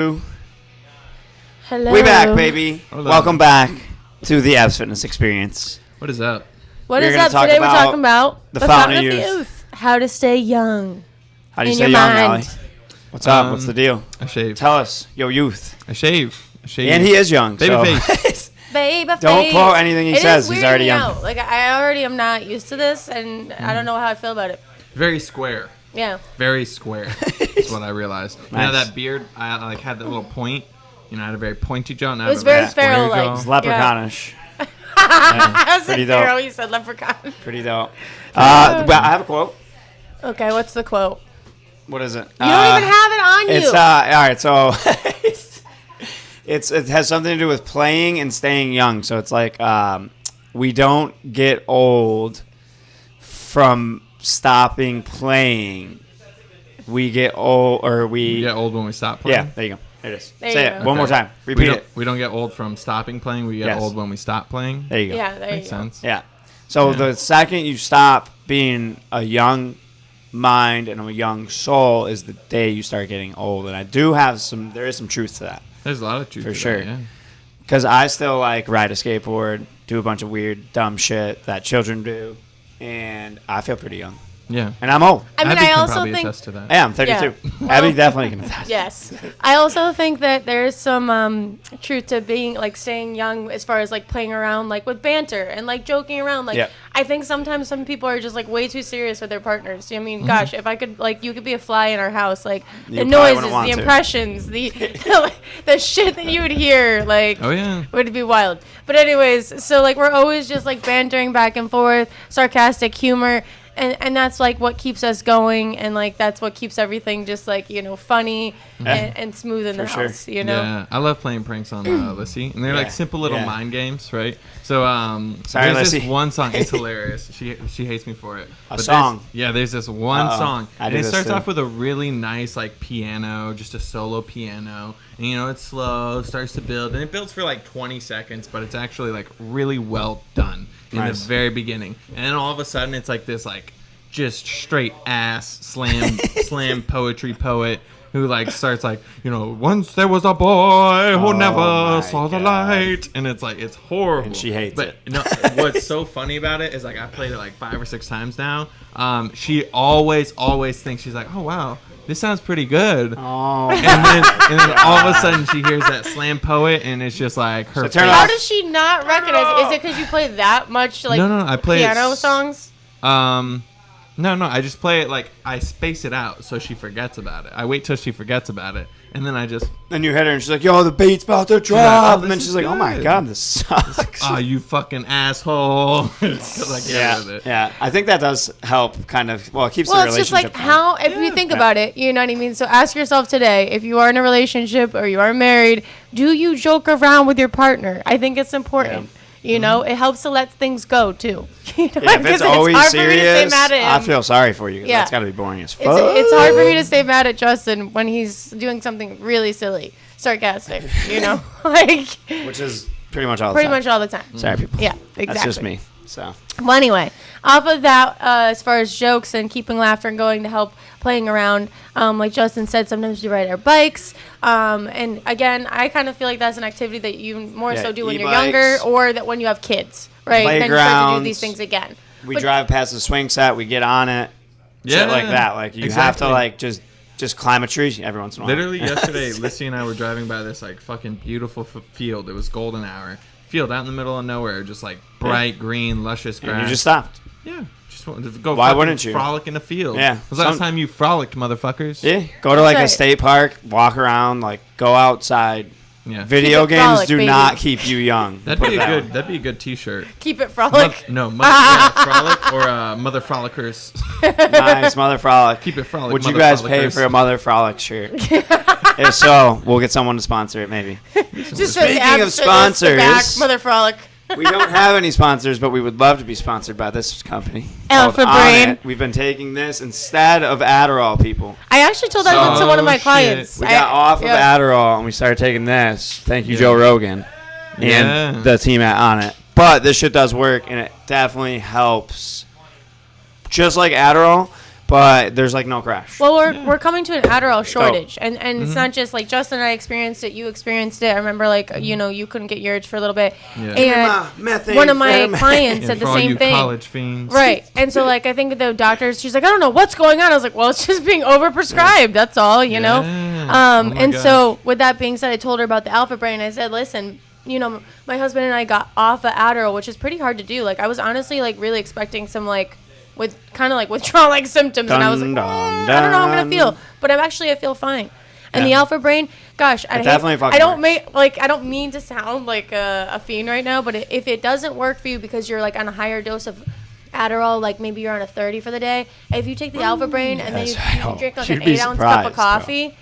Hello. We back, baby. Hello. Welcome back to the Abs Fitness Experience. What is up? What We're is gonna up? talk Today we're about talking about the Fountain of Youth. How to stay young. How do you In stay your young, mind. Allie? What's up? What's the deal? I shave. Tell us, yo, youth. I shave. And he is young. Baby so. face. Baby Don't face. quote anything he It says. is He's weirding already me young. out. Like I already am not used to this, and I don't know how I feel about it. Very square. Yeah. Very square. That's what I realized. You know Nice. that beard? I like had that little point. You know, I had a very pointy jaw. And I It was have a very square Pharaoh-like. jaw. It's leprechaunish. I was pretty like, dope. Pharaoh, you said leprechaun. Pretty dope. Well, I have a quote. Okay, what's the quote? What is it? You don't even have it on you. It's all right. So it has something to do with playing and staying young. So it's like we don't get old from stopping playing. We get old, or We get old when we stop playing. Yeah, there you go. There it is. There Say you it go. one more Okay. time. Repeat it. We don't get old from stopping playing. We get Yes. old when we stop playing. There you go. Yeah, there Makes you go. sense. Yeah. So Yeah. the second you stop being a young mind and a young soul is the day you start getting old. And I do have there is some truth to that. There's a lot of truth For to sure. that, yeah. Because I still like ride a skateboard, do a bunch of weird, dumb shit that children do. And I feel pretty young. Yeah. And I'm old. I mean, Abby I can also probably think. attest to that. Yeah, I'm 32. Yeah. Abby definitely can attest. Yes. I also think that there's some truth to being like staying young as far as like playing around like with banter and like joking around. Like Yeah. I think sometimes some people are just like way too serious with their partners. I mean, gosh, if I could like you could be a fly in our house, like You the probably noises, wouldn't want the to. impressions, the shit that you would hear, like Oh, yeah. would be wild. But anyways, so like we're always just like bantering back and forth, sarcastic humor. And that's like what keeps us going, and like that's what keeps everything just like funny and smooth in For the sure. house, you know. Yeah, I love playing pranks on Lissy, and they're Yeah. like simple little Yeah. mind games, right? So Sorry, there's Lissy. this one song. It's hilarious. She hates me for it. But song? There's this one Uh-oh. song, I and do it this starts too. off with a really nice like piano, just a solo piano, and it's slow, starts to build, and it builds for like 20 seconds, but it's actually like really well done in Nice. the very beginning, and then all of a sudden it's like this like just straight ass slam poetry poet who like starts like once there was a boy who Oh never my saw the God. light, and it's like it's horrible And she hates but it. no, what's so funny about it is like I played it like 5 or 6 times now. She always thinks, she's like, oh wow, this sounds pretty good. Oh. And then all of a sudden she hears that slam poet, and it's just like her So turn it face. How off. does she not recognize it? Is it because you play that much like No, I play it piano songs? No, I just play it like I space it out so she forgets about it. I wait till she forgets about it, and then I just, Then you hit her and she's like, yo, the beat's about to drop. like, oh, and then this she's is like, oh my good. God, this sucks. oh, you fucking asshole. Just like, get rid of it. Yeah. I think that does help kind of, well, it keeps Well, the it's just relationship like fun. how if you think about it, you know what I mean. So ask yourself today, if you are in a relationship or you are married, do you joke around with your partner? I think it's important. Yeah. You know, it helps to let things go too. You know, Yeah, if it's because always hard for me to stay serious, mad at I him. feel sorry for you. 'Cause Yeah. That's got to be boring as fuck. It's hard for me to stay mad at Justin when he's doing something really silly, sarcastic. You know, like Which is pretty much all the pretty time. much all the time. Sorry, people. Yeah, exactly. That's just me. So. Well, anyway, off of that, as far as jokes and keeping laughter going to help playing around, like Justin said, sometimes we ride our bikes. And again, I kind of feel like that's an activity that you more Yeah, so do when you're e-bikes. younger or that when you have kids, right? Then you start to do Playgrounds. these things again. We But- drive past the swing set, we get on it. Shit Yeah, like that. Like, you have exactly. to, like, just climb a tree every once in a while. Literally yesterday, Lissy and I were driving by this like fucking beautiful field. It was golden hour field out in the middle of nowhere, just like bright green, luscious grass. And you just stopped. yeah, just wanted to go. Why fucking wouldn't you? frolic in the field? Yeah, When was the last time you frolicked, motherfuckers? Yeah. Go to, like, a right. state park, walk around, like, go outside. Yeah. Video Keep it games frolic, do baby. not keep you young. That'd Put be it a that good. way. That'd be a good T-shirt. Keep it frolic. Frolic or Mother Frolickers. Nice, Mother Frolic. Keep it frolic. Would you Mother guys pay Frolickers. for a Mother Frolic shirt? If so, we'll get someone to sponsor it, maybe. Just says Speaking of abs fitness, the back, sponsors- Mother Frolic. We don't have any sponsors, but we would love to be sponsored by this company. Alpha called Brain. Onnit. We've been taking this instead of Adderall, people. I actually told that to one of my shit. clients. We got off of yeah. Adderall and we started taking this. Thank you, Yeah. Joe Rogan and Yeah. the team at Onnit. But this shit does work, and it definitely helps. Just like Adderall, but there's like no crash. Well, we're coming to an Adderall shortage, and it's not just like Justin and I experienced it. You experienced it. I remember like you couldn't get yours for a little bit, Yeah. and one of my clients said for the all same you thing. college fiends. Right, and so like I think the doctors, she's like, I don't know what's going on. I was like, well, it's just being overprescribed. That's all, you know. Yeah. Oh my And gosh. so with that being said, I told her about the Alpha Brain. I said, listen, my husband and I got off of Adderall, which is pretty hard to do. Like I was honestly like really expecting some like with kind of like withdrawal like symptoms, and I was like, I don't know how I'm gonna feel, but I feel fine. And the Alpha Brain, gosh, I don't mean to sound like a fiend right now, but if it doesn't work for you because you're like on a higher dose of Adderall, like maybe you're on a 30 for the day, if you take the Alpha Brain and then you drink like an 8-ounce cup of coffee,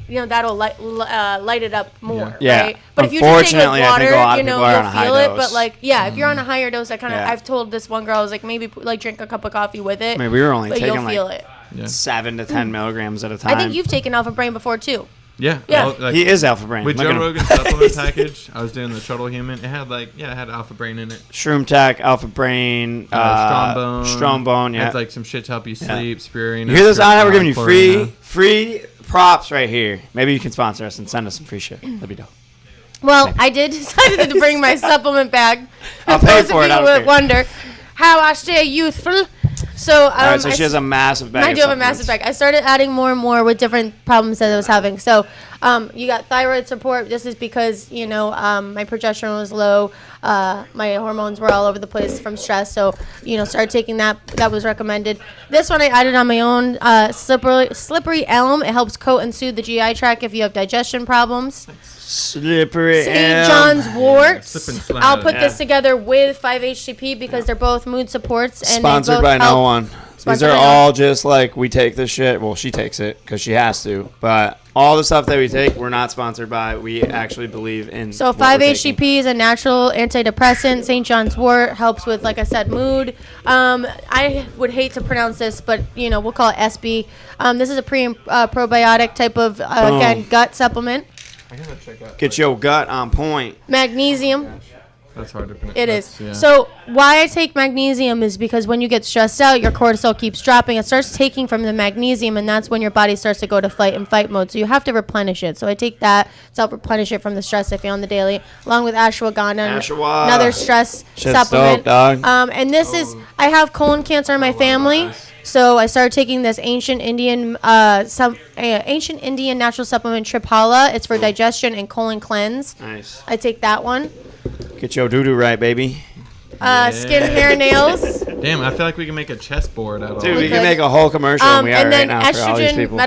that'll light it up more, Yeah. right? But if you just take like Unfortunately, I think a lot water, of people are on a you'll high feel it. dose. But like, if you're on a higher dose, Yeah. I've told this one girl, I was like, maybe like drink a cup of coffee with it. I mean, we were only but taking you'll feel like it. Yeah. 7 to 10 milligrams at a time. I think you've taken Alpha Brain before too. Yeah. Yeah. Well, like, He is Alpha Brain. with Look Joe at him. Rogan's supplement package, I was doing the Shuttle Human. It had it had Alpha Brain in it. Shroom Tech, Alpha Brain, Strombone. It Yeah. had like some shit to help you sleep, spirulina. You hear this on it? We're giving you chlorina. free props right here. Maybe you can sponsor us and send us some free shit. That'd be dope. Well, I did decided to bring my supplement bag. I'll pay Those for of it, I you don't would care. wonder how I stay youthful. So, All right, so she has a massive bag. I of do have a massive supplements. bag. I started adding more and more with different problems that I was having. So, you got thyroid support. This is because my progesterone was low. My hormones were all over the place from stress. So, started taking that. That was recommended. This one I added on my own. Slippery elm. It helps coat and soothe the GI tract if you have digestion problems. Slippery St. elm. John's wort. slip and slide. I'll put Yeah. this together with 5-HTP because they're both mood supports and Sponsored they both by help. no one. These Sponsored are by no all just like we take this shit. Well, she takes it because she has to. But all the stuff that we take, we're not sponsored by. We actually believe in. So what we're taking. 5-HTP is a natural antidepressant. St. John's wort helps with, like I said, mood. I would hate to pronounce this, but we'll call it SB. This is a pre and probiotic type of again gut supplement. I gotta check out. Get your gut on point. Magnesium. That's hard to pronounce. It is. Yeah. So why I take magnesium is because when you get stressed out, your cortisol keeps dropping. It starts taking from the magnesium, and that's when your body starts to go to flight and fight mode. So you have to replenish it. So I take that to help replenish it from the stress I feel on the daily, along with ashwagandha, Ashwa. another stress Shit's supplement. dope, dog. And this is I have colon cancer in my family. So I started taking this ancient Indian natural supplement Triphala. It's for digestion and colon cleanse. Nice. I take that one. Get your doo-doo right, baby. Skin, hair, nails. Damn, I feel like we can make a chessboard out of Dude, all we this. can make a whole commercial. And we are And then right now for all these estrogen, people.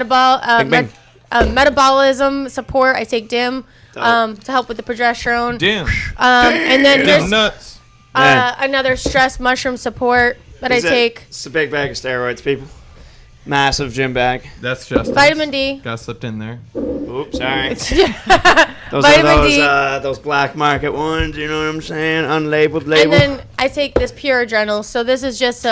Bing, metabolism support. I take DIM to help with the progesterone. Damn. And then Damn there's nuts. another stress mushroom support that I Is it- take. It's a big bag of steroids, people. Massive gym bag. That's just Vitamin D. Got slipped in there. Oops, sorry. Those Vitamin are D. those black market ones, you know what I'm saying? Unlabeled And label. then I take this pure adrenal. So this is just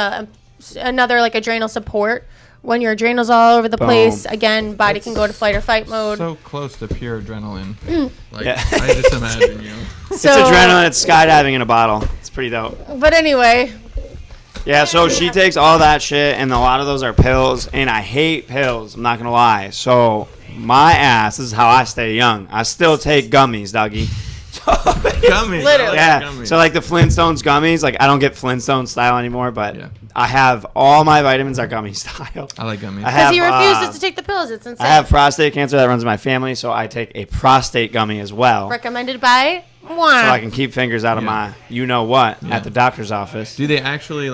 another like adrenal support. When your adrenals all over the place, again, body can go to flight or fight mode. So close to pure adrenaline. Like, Yeah. I just imagine you. It's adrenaline. It's skydiving in a bottle. It's pretty dope. But anyway, Yeah, so she takes all that shit, and a lot of those are pills, and I hate pills. I'm not going to lie. So my ass, this is how I stay young. I still take gummies, doggy. Gummies. Literally. Yeah, Gummies. so like the Flintstones gummies, like I don't get Flintstone style anymore, but Yeah. I have all my vitamins are gummy style. I like gummies. I because have, he refuses to take the pills. It's insane. I have prostate cancer that runs in my family, so I take a prostate gummy as well. Recommended by So I can keep fingers out of Yeah. my you-know-what Yeah. at the doctor's office. Do they actually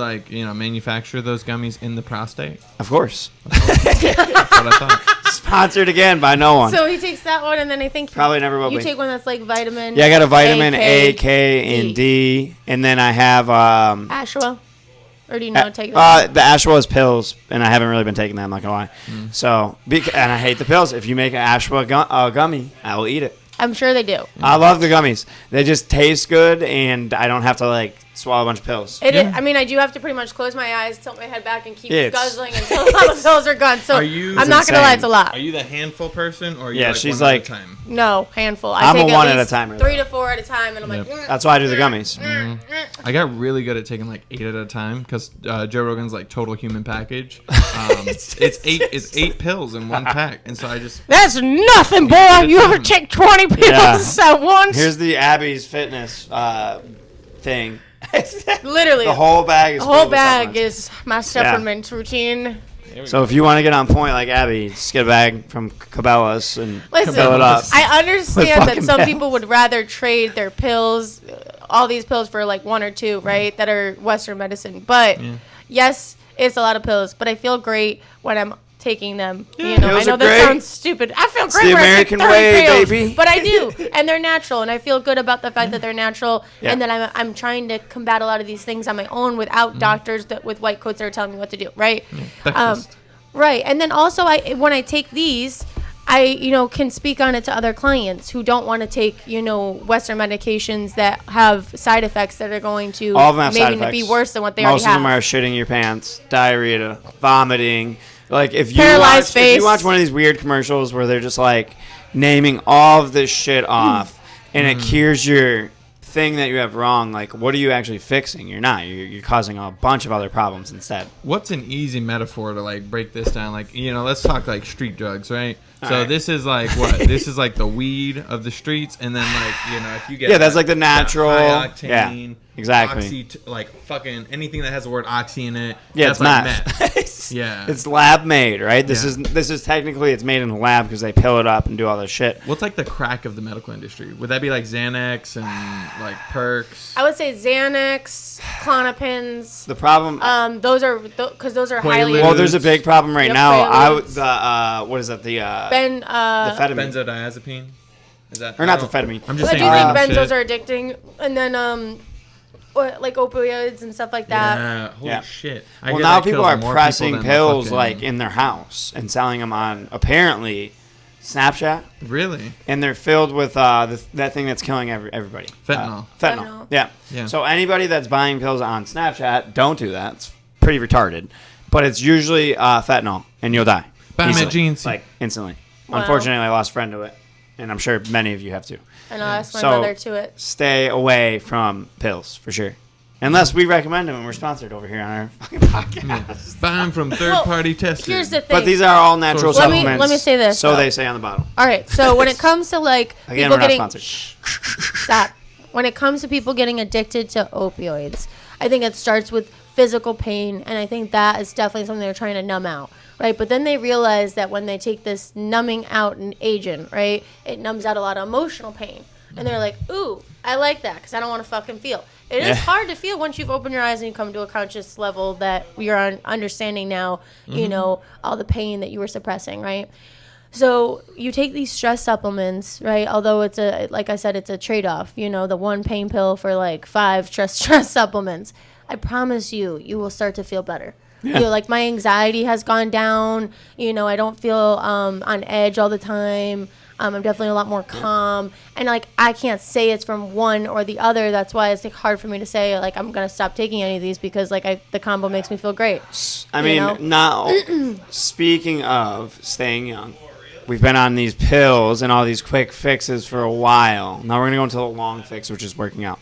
manufacture those gummies in the prostate? Of course. That's what I thought. Sponsored again by no one. So he takes that one, and then I think Probably never will you be. take one that's like vitamin. Yeah, I got a vitamin A, A, K, and D, and then I have Ashwa. Or do you not take that? the Ashwa is pills, and I haven't really been taking that. I'm not gonna lie. So, and I hate the pills. If you make an Ashwa gummy, I will eat it. I'm sure they do. I love the gummies. They just taste good, and I don't have to like swallow a bunch of pills. I mean, I do have to pretty much close my eyes, tilt my head back, and keep Yeah, guzzling until all the pills are gone. So I'm not gonna lie, it's a lot. Are you the handful person, or are you Yeah, like she's one like- at a time? No, handful. I'm take a one at a least timer, 3 to 4 at a time, and I'm like. That's why I do the gummies. I got really good at taking like 8 at a time because Joe Rogan's like total human package. It's 8 pills in one pack, and so I just That's nothing, boy. You ever take 20 pills at once? Here's the Abby's Fitness thing. Literally. The whole bag is The whole filled with bag supplements. is my supplement routine. So if you want to get on point like Abby, just get a bag from Cabela's and Listen, fill it up. I understand that fucking some pills. people would rather trade their pills, all these pills for like 1 or 2, right? That are Western medicine. But yes, it's a lot of pills. But I feel great when I'm taking them. You know, I Pills know are that great. sounds stupid. I feel great the when I take American 30 way, pills, baby. but I do, and they're natural, and I feel good about the fact that they're natural, Yeah. and that I'm trying to combat a lot of these things on my own without doctors that with white coats that are telling me what to do, right? breakfast. Right, and then also when I take these, I can speak on it to other clients who don't want to take Western medications that have side effects that are going to All of them have side maybe effects. be worse than what they Most already of them have. are shitting your pants, diarrhea, vomiting. Like if you Paralyzed if you face. watch one of these weird commercials where they're just like naming all of this shit off, and it cures your thing that you have wrong, like what are you actually fixing? You're not. You're causing a bunch of other problems instead. What's an easy metaphor to like break this down? Like, let's talk like street drugs, right? So right. this is like what? This is like the weed of the streets, and then like if you get Yeah, that's like the natural- high octane, yeah, exactly. oxy, like fucking anything that has the word oxy in it. Yeah, that's it's like meth. Yeah. It's lab made, right? This Yeah. is technically it's made in a lab because they pill it up and do all this shit. What's like the crack of the medical industry? Would that be like Xanax and like Perks? I would say Xanax, Clonopins. The problem. Those are because those are Quaaludes. highly well, there's a big problem right Yep, now. Quaaludes. What is that? The amphetamine. amphetamine. Benzodiazepine? Is that Or not the amphetamine. I'm just I do saying think random benzos shit. are addicting, and then like opioids and stuff like that. Yeah, holy Yeah. shit. I Well, hear now that people kills are more pressing people than the pills fucking- like in their house and selling them on apparently Snapchat, Really? and they're filled with that thing that's killing everybody. Fentanyl. Fentanyl. Yeah. Yeah. So anybody that's buying pills on Snapchat, don't do that. It's pretty retarded. But it's usually fentanyl, and you'll die. Buy easily. my jeans. Like instantly. Wow. Unfortunately, I lost a friend to it, and I'm sure many of you have too. And I'll ask my So- mother to it. Stay away from pills for sure. Unless we recommend them and we're sponsored over here on our fucking podcast. Buy them from third-party testers. Here's the thing. But these are all natural Let me- supplements. let me say this, So though. they say on the bottle. All right, so when it comes to like Again, people we're not getting sponsored. stop. When it comes to people getting addicted to opioids, I think it starts with physical pain, and I think that is definitely something they're trying to numb out, right? But then they realize that when they take this numbing out an agent, right, it numbs out a lot of emotional pain, and they're like, "Ooh, I like that because I don't want to fucking feel." It is Yeah. hard to feel once you've opened your eyes and you come to a conscious level that you're understanding now, all the pain that you were suppressing, right? So you take these stress supplements, right? Although it's like I said, it's a trade-off. The one pain pill for like 5 stress supplements. I promise you will start to feel better. Yeah. Like my anxiety has gone down. I don't feel on edge all the time. I'm definitely a lot more calm, and like I can't say it's from one or the other. That's why it's like, hard for me to say like I'm gonna stop taking any of these because like the combo makes me feel great. I You mean, know? now, speaking of staying young, we've been on these pills and all these quick fixes for a while. Now we're going to go into the long fix, which is working out.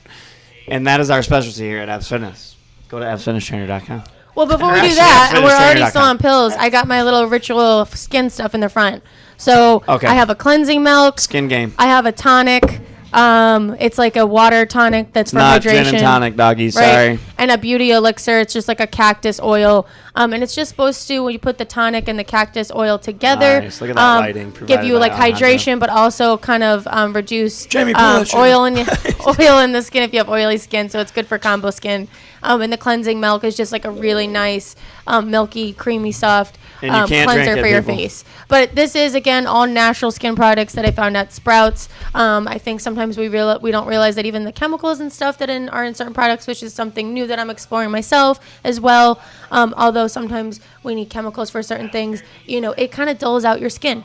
And that is our specialty here at Abs Fitness. Go to absfitnesstrainer.com. Well, before we do Actually, that, that's and we're already fitnesstrainer.com. still on pills, I got my little ritual skin stuff in the front. So Okay. I have a cleansing milk. Skin game. I have a tonic. It's like a water tonic that's for Not hydration. gin and tonic, doggies. Right? Sorry. And a beauty elixir. It's just like a cactus oil. And it's just supposed to, when you put the tonic and the cactus oil together, Nice. Look at that lighting give provided you by like Alejandro. hydration, but also kind of reduce Jamie, pull that shit oil up. oil in the skin if you have oily skin. So it's good for combo skin. And the cleansing milk is just like a really nice, milky, creamy, soft And you can't cleanser drink it, for your people. face. But this is again all natural skin products that I found at Sprouts. I think sometimes we don't realize that even the chemicals and stuff that are in certain products, which is something new that I'm exploring myself as well. Although sometimes we need chemicals for certain things, it kind of dulls out your skin.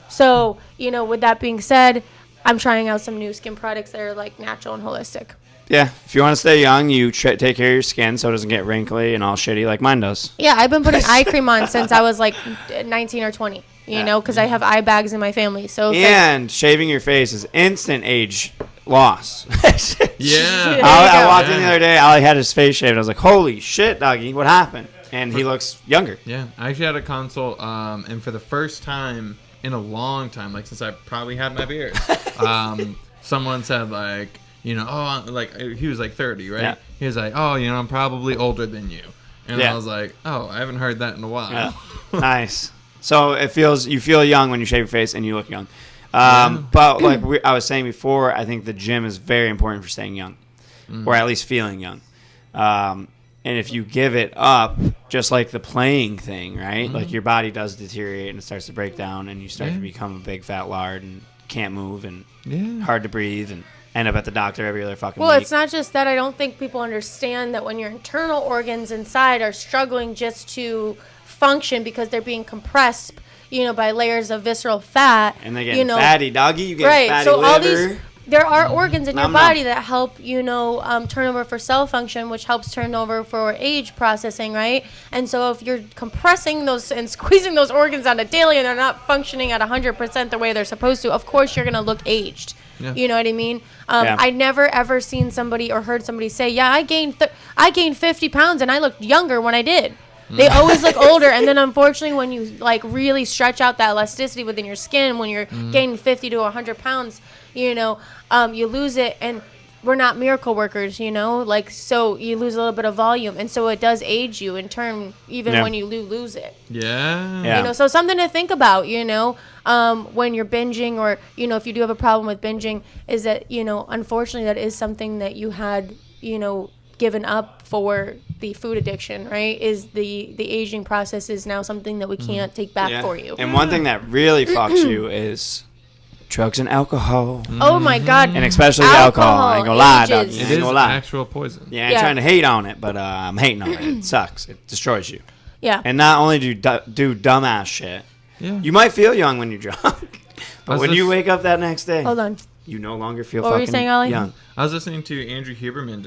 So with that being said, I'm trying out some new skin products that are like natural and holistic. Yeah, if you want to stay young, you take care of your skin so it doesn't get wrinkly and all shitty like mine does. Yeah, I've been putting eye cream on since I was like 19 or 20. You know, because I have eye bags in my family. So and shaving your face is instant age loss. Yeah. I walked in the other day. Ali had his face shaved. I was like, "Holy shit, doggy, what happened?" And he looks younger. Yeah, I actually had a consult, and for the first time in a long time, like since I probably had my beard, someone said like, you know, oh, like he was like 30, right? Yeah. He was like, oh, you know, I'm probably older than you, and I was like, oh, I haven't heard that in a while. Yeah. Nice. So you feel young when you shave your face and you look young. But like I was saying before, I think the gym is very important for staying young, or at least feeling young. And if you give it up, just like the playing thing, right? Like your body does deteriorate and it starts to break down, and you start to become a big fat lard and can't move and hard to breathe and end up at the doctor every other fucking Well, week. it's not just that. I don't think people understand that when your internal organs inside are struggling just to function because they're being compressed, you know, by layers of visceral fat. And they get you know, fatty, doggy. You get right. fatty So liver. all these, there are organs in your Nom body nom. that help, you know, turnover for cell function, which helps turnover for age processing, right? And so if you're compressing those and squeezing those organs on a daily and they're not functioning at 100% the way they're supposed to, of course you're going to look aged. Yeah. You know what I mean? Yeah. I never ever seen somebody or heard somebody say, yeah, I gained 50 pounds and I looked younger when I did. They always look older, and then unfortunately, when you like really stretch out that elasticity within your skin, when you're gaining 50 to 100 pounds, you know, you lose it. And we're not miracle workers, you know, like so you lose a little bit of volume, and so it does age you in turn, even when you lose it. Yeah. You know, so something to think about, you know, when you're binging, or you know, if you do have a problem with binging, is that, you know, unfortunately, that is something that you had, you know, given up for the food addiction, right? Is the aging process is now something that we can't take back for you. And one thing that really fucks you is drugs and alcohol. Oh my God! And especially alcohol. I ain't gonna lie, dog. ages. I It ain't is gonna lie. actual poison. Yeah, I ain't trying to hate on it, but I'm hating on it. It sucks. It destroys you. Yeah. And not only do you do dumbass shit, Yeah. you might feel young when you're drunk, but when you wake up that next day, Hold on. you no longer feel What were you fucking saying, Ollie? young. I was listening to Andrew Huberman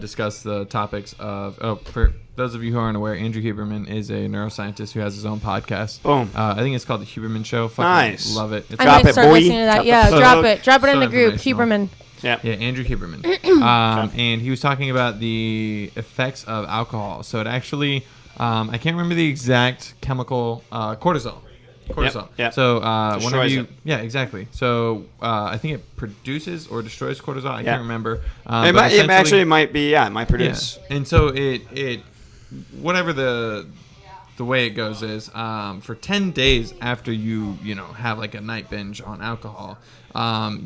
discuss the topics of. Oh, for those of you who aren't aware, Andrew Huberman is a neuroscientist who has his own podcast. Boom. I think it's called the Huberman Show. Fucking Nice. love it. It's I'm Drop gonna it, start boy. listening to that. Drop Yeah, the drop plug. it. Drop it in So the group. informational. Huberman. Yeah. Yeah, Andrew Huberman. And he was talking about the effects of alcohol. So it actually, I can't remember the exact chemical, cortisol. Cortisol. Yep. So whenever Destroys you, it. yeah, exactly. So I think it produces or destroys cortisol. I can't remember. It But might, essentially- actually might be, it might produce. yeah. And so it whatever the way it goes is for 10 days after you have like a night binge on alcohol,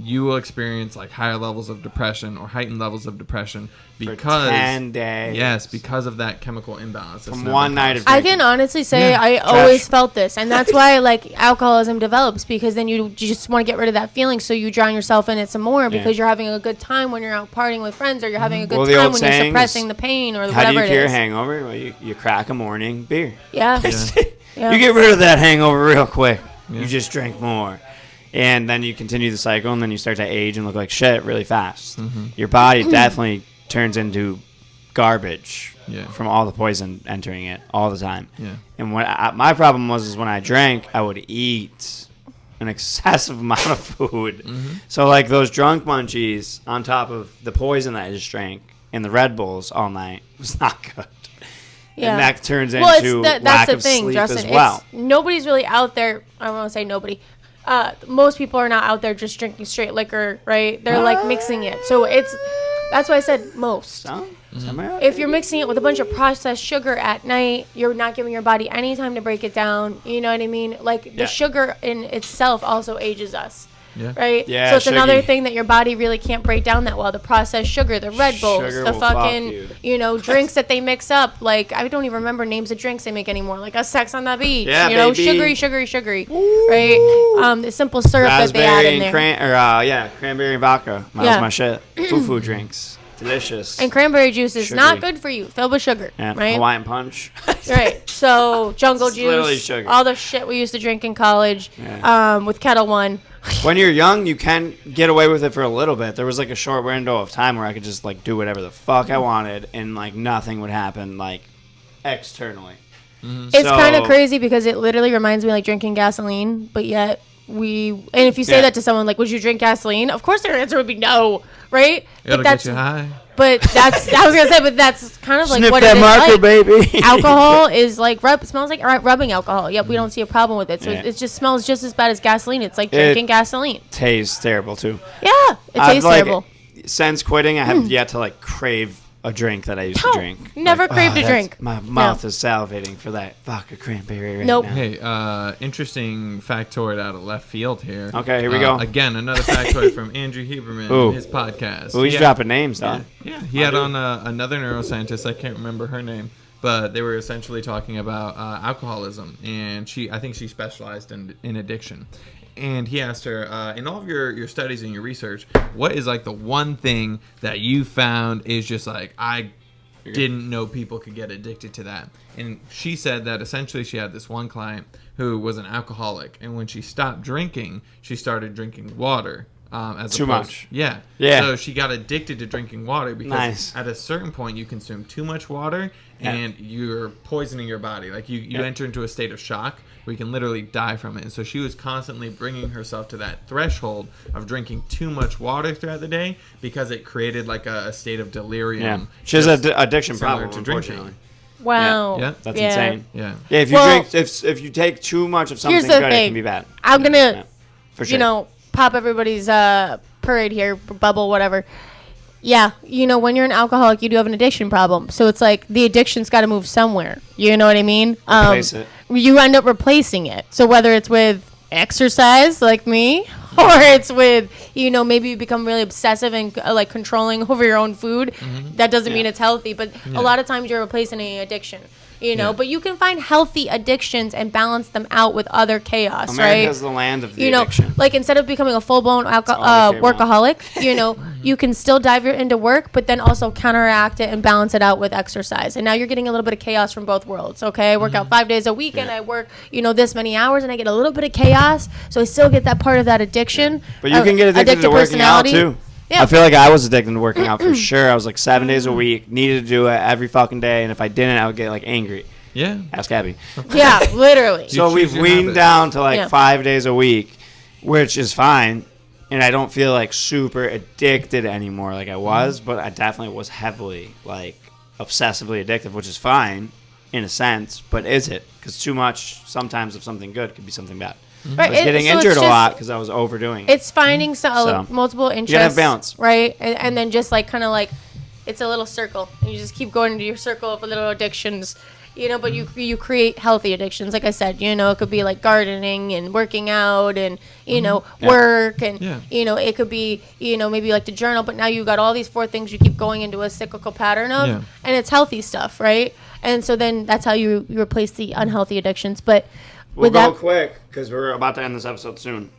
you will experience like higher levels of depression or heightened levels of depression because 10 days. Yes, because of that chemical imbalance. that's From never one night of caused. I can honestly say Yeah. I always felt this, and that's why like alcoholism develops, because then you just want to get rid of that feeling, so you drown yourself in it some more because you're having a good time when you're out partying with friends, or you're having a good Well, the time old when you're saying suppressing is, the pain or How do whatever you it cure a is. hangover? Well, you crack a morning beer. Yeah. Yeah. You get rid of that hangover real quick. Yeah. You just drink more. And then you continue the cycle, and then you start to age and look like shit really fast. Your body definitely turns into garbage from all the poison entering it all the time. Yeah. And my problem was when I drank, I would eat an excessive amount of food. So like those drunk munchies on top of the poison that I just drank and the Red Bulls all night was not good. Yeah. And that turns into Well, lack that's the of thing, sleep Justin. as well. Nobody's really out there. I don't want to say nobody. Most people are not out there just drinking straight liquor, right? They're like mixing it. So that's why I said most. So, am I right? If you're mixing it with a bunch of processed sugar at night, you're not giving your body any time to break it down. You know what I mean? Like the sugar in itself also ages us. Yeah. Right? Yeah, so it's another sugary. thing that your body really can't break down that well. The processed sugar, the Red Bulls, Sugar the will fuck fucking, you. drinks that they mix up. Like, I don't even remember names of drinks they make anymore. Like a Sex on the Beach. Yeah, sugary, baby. sugary. Right? The simple syrup that they add in Raspberry there. and cranberry and vodka. That was my shit. Fufu drinks. Delicious. And cranberry juice is Sugary. not good for you. Filled with sugar. Yeah, Right? Hawaiian punch. Right. So jungle It's literally juice, sugar. all the shit we used to drink in college, Yeah. with Kettle One. When you're young, you can get away with it for a little bit. There was like a short window of time where I could just like do whatever the fuck I wanted, and like nothing would happen like externally. It's kind of crazy because it literally reminds me like drinking gasoline, but yet and if you say that to someone like, would you drink gasoline? Of course their answer would be no, right? It'll get you high. But that's I was gonna say, but that's kind of like Sniff what that it is marker, like. baby. Alcohol is like smells like rubbing alcohol. Yep, we don't see a problem with it. So it just smells just as bad as gasoline. It's like drinking gasoline. Tastes terrible too. Yeah, it tastes terrible. Since quitting, I have yet to like crave a drink that I used to drink. Never craved a drink. My mouth is salivating for that vodka cranberry right Nope. now. Hey, interesting factoid out of left field here. Okay, here we go. Again, another factoid from Andrew Huberman, Ooh. his podcast. Ooh, he's dropping names, though. Yeah, he had on another neuroscientist. I can't remember her name, but they were essentially talking about alcoholism, and I think she specialized in addiction. And he asked her, in all of your studies and your research, what is like the one thing that you found is just like, I didn't know people could get addicted to that. And she said that essentially she had this one client who was an alcoholic, and when she stopped drinking, she started drinking water. Too much. Yeah. Yeah. So she got addicted to drinking water because at a certain point you consume too much water and you're poisoning your body. Like you enter into a state of shock where you can literally die from it. And so she was constantly bringing herself to that threshold of drinking too much water throughout the day because it created like a state of delirium. Yeah. She has an addiction similar problem, to unfortunately. drinking. Wow. Yeah. That's insane. Yeah. Yeah, if you drink, if you take too much of something Here's the good, it thing. can be bad. I'm gonna, for sure. Pop everybody's parade here, bubble, whatever. Yeah, when you're an alcoholic, you do have an addiction problem. So it's like the addiction's got to move somewhere. You know what I mean? Replace it. You end up replacing it. So whether it's with exercise, like me, or it's with, maybe you become really obsessive and like controlling over your own food. That doesn't mean it's healthy, but a lot of times you're replacing an addiction. But you can find healthy addictions and balance them out with other chaos, America's right? the land of the addiction. Like instead of becoming a full-blown workaholic, you can still dive into work, but then also counteract it and balance it out with exercise. And now you're getting a little bit of chaos from both worlds, okay? I work out 5 days a week and I work, this many hours and I get a little bit of chaos. So I still get that part of that addiction. But you can get addicted to working out, too. Yeah. I feel like I was addicted to working out for sure. I was like 7 days a week, needed to do it every fucking day, and if I didn't, I would get like angry. Yeah. Ask Abby. Yeah, literally. So we've your weaned habits. down to like 5 days a week, which is fine, and I don't feel like super addicted anymore like I was, but I definitely was heavily like obsessively addictive, which is fine in a sense, but is it? Because too much sometimes of something good could be something bad. Right, I was getting so it's injured a just- lot because I was overdoing it. It's finding multiple interests. gotta have balance. Right? And then just like kind of like, it's a little circle. And you just keep going into your circle of little addictions. But you create healthy addictions. Like I said, it could be like gardening and working out and, work. And, it could be, maybe like to journal. But now you've got all these 4 things you keep going into a cyclical pattern of. Yeah. And it's healthy stuff, right? And so then that's how you replace the unhealthy addictions. But We'll with go that, quick because we're about to end this episode soon.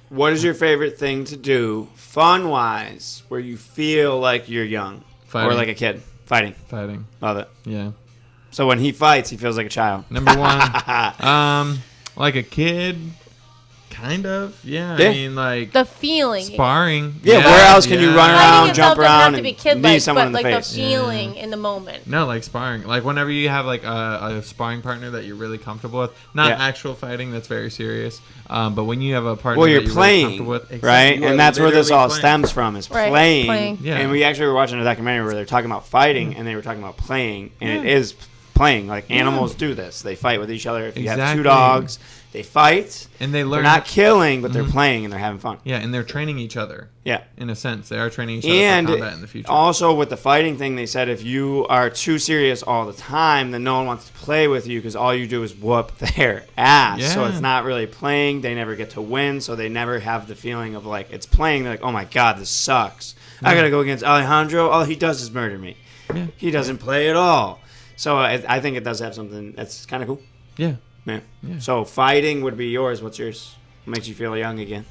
What is your favorite thing to do, fun-wise, where you feel like you're young Fighting. or like a kid? Fighting. Fighting. Love it. Yeah. So when he fights, he feels like a child. Number one, like a kid, kind of. Yeah. Yeah. I mean, like the feeling. sparring. Yeah, where else can you run Fighting around, itself jump doesn't around, have to be and kid-like, knee someone but in the like face? the feeling in the moment. No, like sparring. Like whenever you have like a sparring partner that you're really comfortable with. Not Yeah. actual fighting, that's very serious. But when you have a partner Well, that you're really playing, comfortable with, exactly, right? you are And that's where this literally all playing. stems from, is Right, playing. playing. Yeah. And we actually were watching a documentary where they're talking about fighting, and they were talking about playing, and it is playing. Like animals do this. They fight with each other. If you have 2 Exactly. dogs, they fight. And they They're learn. not killing, but they're playing, and they're having fun. Yeah, and they're training each other. Yeah. In a sense, they are training each other And for combat in the future. also with the fighting thing, they said if you are too serious all the time, then no one wants to play with you because all you do is whoop their ass. So Yeah. it's not really playing. They never get to win, so they never have the feeling of like it's playing. They're like, oh my god, this sucks. I gotta go against Alejandro. All he does is murder me. Yeah. He doesn't play at all. So I think it does have something that's kind of cool. Yeah. Yeah. Yeah. So fighting would be yours. What's yours? What makes you feel young again?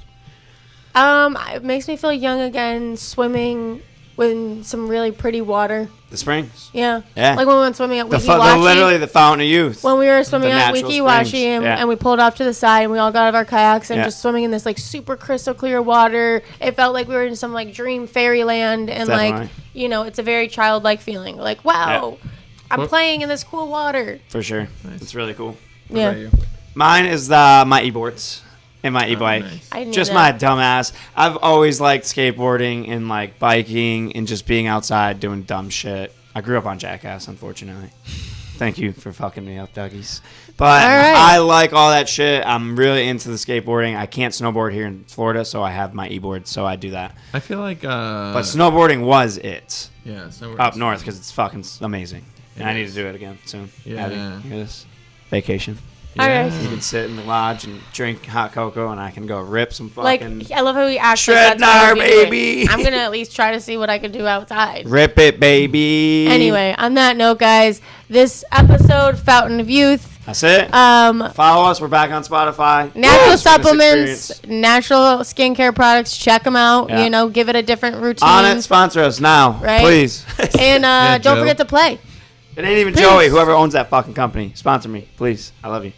It makes me feel young again. Swimming with some really pretty water. The springs. Yeah. Yeah. Like when we went swimming at The Wikiwashi. literally the fountain of youth. When we were swimming The at natural Wikiwashi springs. and we pulled off to the side and we all got out of our kayaks and Yeah. just swimming in this like super crystal clear water. It felt like we were in some like dream fairyland and Definitely. like, you know, it's a very childlike feeling. Like, wow, I'm playing in this cool water. For sure. Nice. It's really cool. What Yeah. about you? Mine is my e-boards and my e-bike. nice. I knew Just that. my dumbass. I've always liked skateboarding and like biking and just being outside doing dumb shit. I grew up on Jackass, unfortunately. Thank you for fucking me up, Dougies. But All right. I like all that shit. I'm really into the skateboarding. I can't snowboard here in Florida, so I have my e-board, so I do that. I feel like But snowboarding was it yeah, snowboarding. up north because it's fucking amazing. And It I need is. to do it again soon. Yeah. Abby, you hear this? Vacation. All right. You can sit in the lodge and drink hot cocoa, and I can go rip some Like, fucking I love how he acts like Shred that's what I'd nar, be doing. baby. I'm going to at least try to see what I could do outside. rip it, baby. Anyway, on that note, guys, this episode, Fountain of Youth, That's it. Follow us. We're back on Spotify. natural Fitness supplements, experience. natural skincare products, check them out. Yeah. You know, give it a different routine. On it. Sponsor us now, Right? please. And don't Joe. forget to play. It ain't even Peace. Joey. Whoever owns that fucking company. Sponsor me, please. I love you.